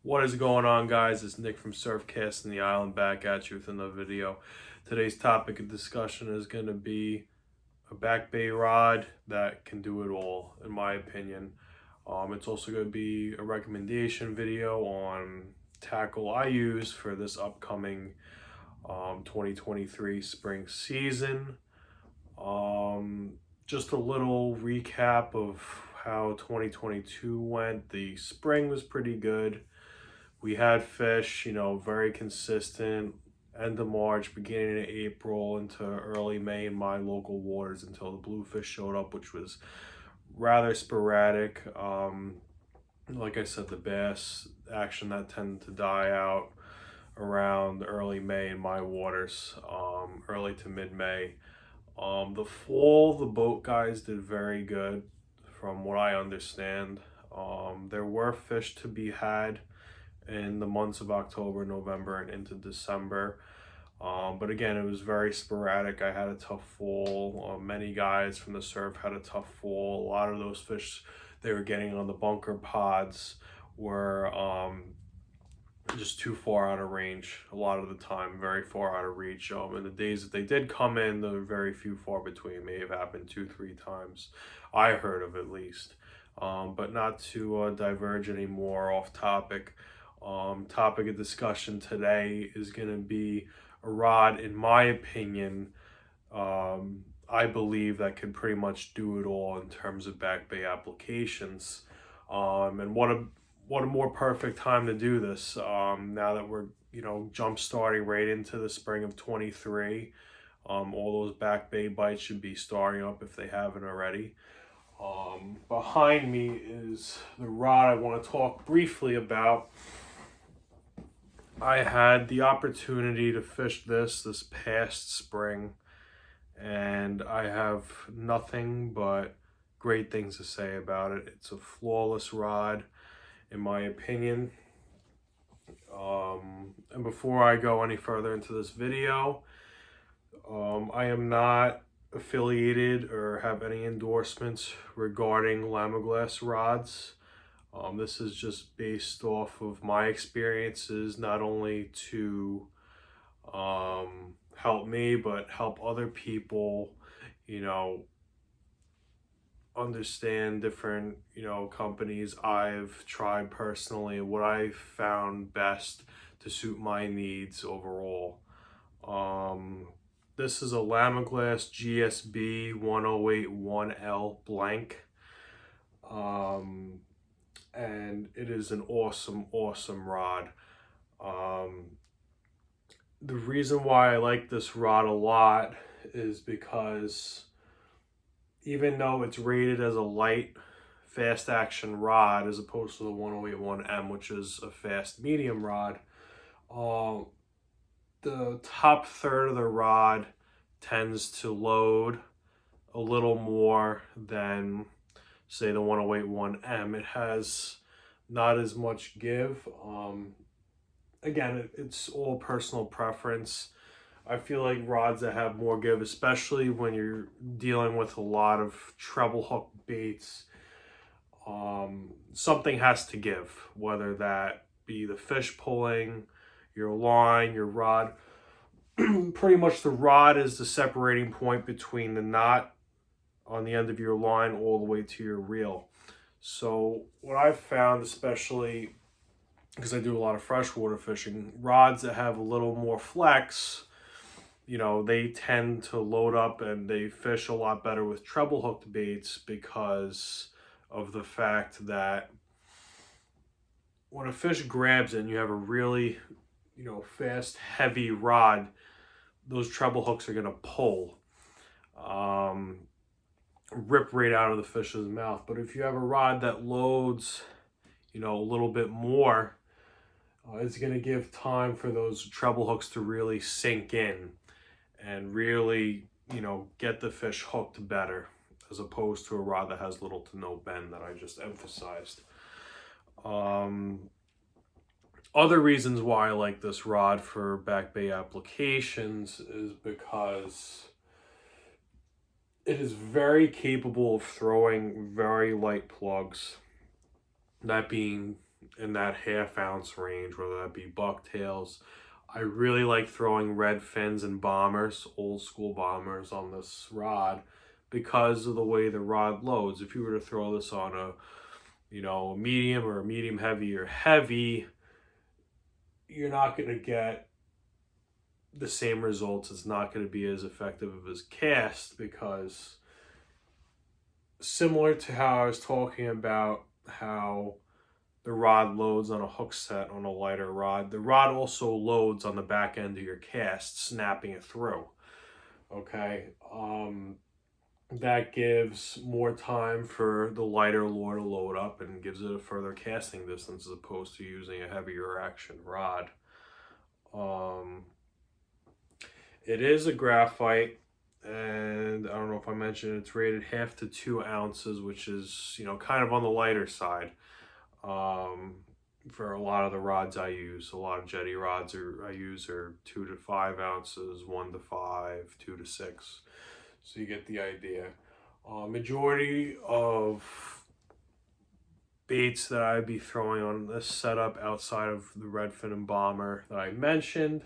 What is going on, guys? It's Nick from Surfcast in the Island, back at you with another video. Today's topic of discussion is going to be a Backbay rod that can do it all, in my opinion. It's also going to be a recommendation video on tackle I use for this upcoming 2023 spring season. Just a little recap of how 2022 went. The spring was pretty good. We had fish, very consistent, end of March, beginning of April into early May in my local waters until the bluefish showed up, which was rather sporadic. Like I said, the bass action that tended to die out around early May in my waters, early to mid-May. The fall, the boat guys did very good from what I understand. There were fish to be had in the months of October, November, and into December. But again, it was very sporadic. I had a tough fall. Many guys from the surf had a tough fall. A lot of those fish they were getting on the bunker pods were just too far out of range a lot of the time, very far out of reach. And the days that they did come in, there were very few far between. May have happened 2-3 times, I heard of at least. But not to diverge anymore off topic. Topic of discussion today is going to be a rod, in my opinion, I believe that can pretty much do it all in terms of Backbay applications. And what a more perfect time to do this, now that we're jump starting right into the spring of 23. All those Backbay bites should be starting up if they haven't already. Behind me is the rod I want to talk briefly about. I had the opportunity to fish this past spring, and I have nothing but great things to say about it. It's a flawless rod, in my opinion. And before I go any further into this video, I am not affiliated or have any endorsements regarding Lamoglass rods. This is just based off of my experiences, not only to help me, but help other people, understand different, companies I've tried personally, what I found best to suit my needs overall. This is a Lamoglass GSB 1081L blank. And it is an awesome rod. The reason why I like this rod a lot is because even though it's rated as a light fast action rod as opposed to the 1081M, which is a fast medium rod, the top third of the rod tends to load a little more than, say, the 1081M. It has not as much give. Again, it's all personal preference. I feel like rods that have more give, especially when you're dealing with a lot of treble hook baits, something has to give, whether that be the fish pulling, your line, your rod. Pretty much the rod is the separating point between the knot on the end of your line all the way to your reel. So what I've found, especially because I do a lot of freshwater fishing, rods that have a little more flex, they tend to load up and they fish a lot better with treble hooked baits because of the fact that when a fish grabs it and you have a really, fast, heavy rod, those treble hooks are going to pull, rip right out of the fish's mouth. But if you have a rod that loads, a little bit more, it's going to give time for those treble hooks to really sink in and really, get the fish hooked better, as opposed to a rod that has little to no bend that I just emphasized. Other reasons why I like this rod for Backbay applications is because it is very capable of throwing very light plugs. That being in that half ounce range, whether that be bucktails. I really like throwing red fins and bombers, old school bombers, on this rod because of the way the rod loads. If you were to throw this on a, a medium or a medium heavy or heavy, you're not going to get the same results. It's not going to be as effective as cast, because similar to how I was talking about how the rod loads on a hook set on a lighter rod, the rod also loads on the back end of your cast, snapping it through. Okay. That gives more time for the lighter lure to load up and gives it a further casting distance as opposed to using a heavier action rod. It is a graphite, and I don't know if I mentioned it's rated 1/2 to 2 ounces, which is, kind of on the lighter side. For a lot of the rods I use, a lot of jetty rods I use are 2 to 5 ounces, 1 to 5, 2 to 6. So you get the idea. Majority of baits that I'd be throwing on this setup outside of the redfin and bomber that I mentioned,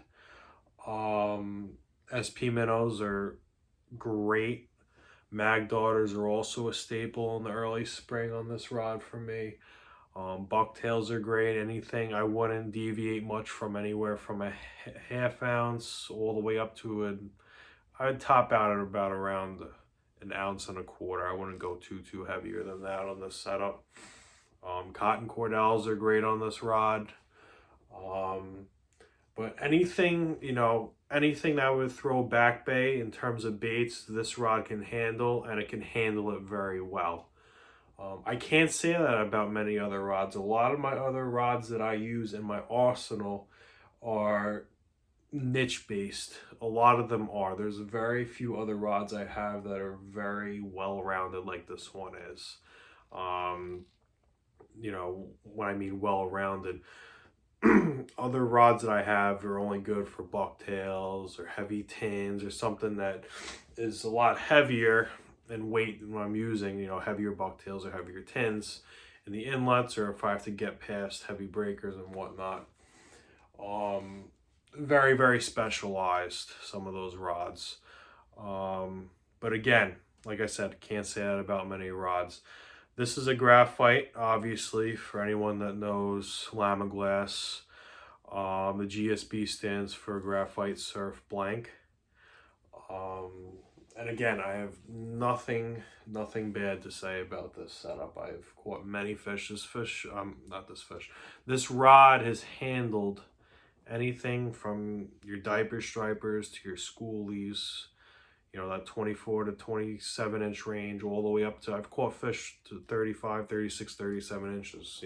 SP minnows are great. Mag daughters are also a staple in the early spring on this rod for me. Bucktails are great. Anything, I wouldn't deviate much from anywhere from a half ounce all the way up to I'd top out at about around 1.25 ounces. I wouldn't go too heavier than that on this setup. Cotton cordels are great on this rod. But anything, anything that would throw Backbay in terms of baits, this rod can handle, and it can handle it very well. I can't say that about many other rods. A lot of my other rods that I use in my arsenal are niche based. A lot of them are. There's very few other rods I have that are very well rounded like this one is. When I mean well rounded, other rods that I have are only good for bucktails or heavy tins or something that is a lot heavier in weight than what I'm using, heavier bucktails or heavier tins in the inlets, or if I have to get past heavy breakers and whatnot. Very, very specialized, some of those rods. But again, like I said, can't say that about many rods. This is a graphite, obviously, for anyone that knows Lamiglass. The GSB stands for Graphite Surf Blank. And again, I have nothing bad to say about this setup. I've caught many fish. This rod has handled anything from your diaper stripers to your schoolies, that 24 to 27 inch range, all the way up to, I've caught fish to 35, 36, 37 inches.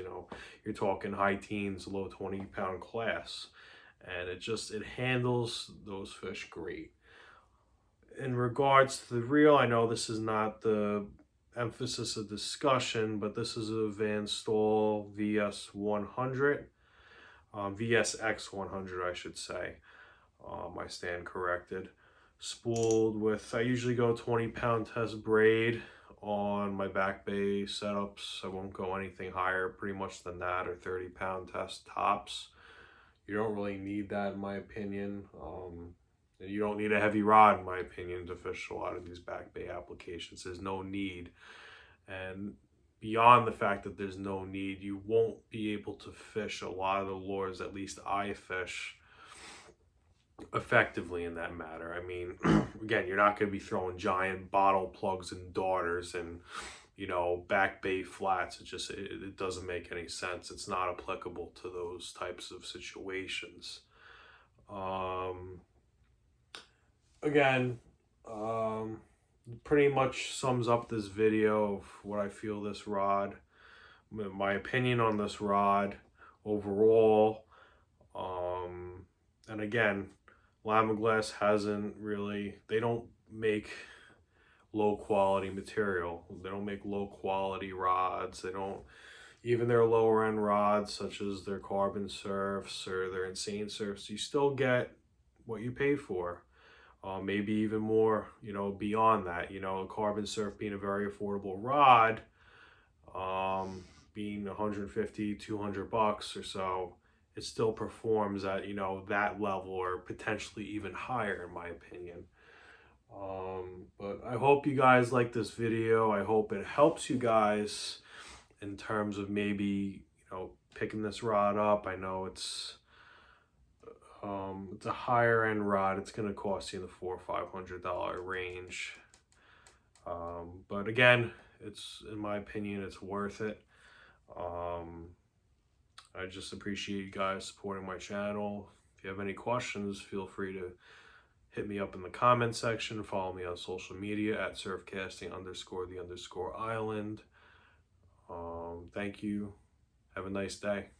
You're talking high teens, low 20-pound class. And it handles those fish great. In regards to the reel, I know this is not the emphasis of discussion, but this is a Van Staal VS100, VSX100, I should say. I stand corrected. Spooled with, I usually go 20-pound test braid on my Backbay setups. I won't go anything higher pretty much than that, or 30-pound test tops. You don't really need that, in my opinion. You don't need a heavy rod, in my opinion, to fish a lot of these Backbay applications. There's no need. And beyond the fact that there's no need, you won't be able to fish a lot of the lures, at least I fish, effectively in that matter. I mean, again, you're not going to be throwing giant bottle plugs and darters and, Backbay flats. It doesn't make any sense. It's not applicable to those types of situations. Again, pretty much sums up this video of what I feel this rod, my opinion on this rod overall. And again, Lamiglass they don't make low quality material. They don't make low quality rods. Even their lower end rods, such as their carbon surfs or their insane surfs, you still get what you pay for. Maybe even more, beyond that. A carbon surf being a very affordable rod, being 150, 200 bucks or so, it still performs at, you know, that level or potentially even higher in my opinion. But I hope you guys like this video. I hope it helps you guys in terms of maybe, you know, picking this rod up. I know it's a higher end rod. It's going to cost you in the $400 or $500 range. But again, it's, in my opinion, it's worth it. I just appreciate you guys supporting my channel. If you have any questions, feel free to hit me up in the comment section. Follow me on social media at surfcasting_the_island. Thank you. Have a nice day.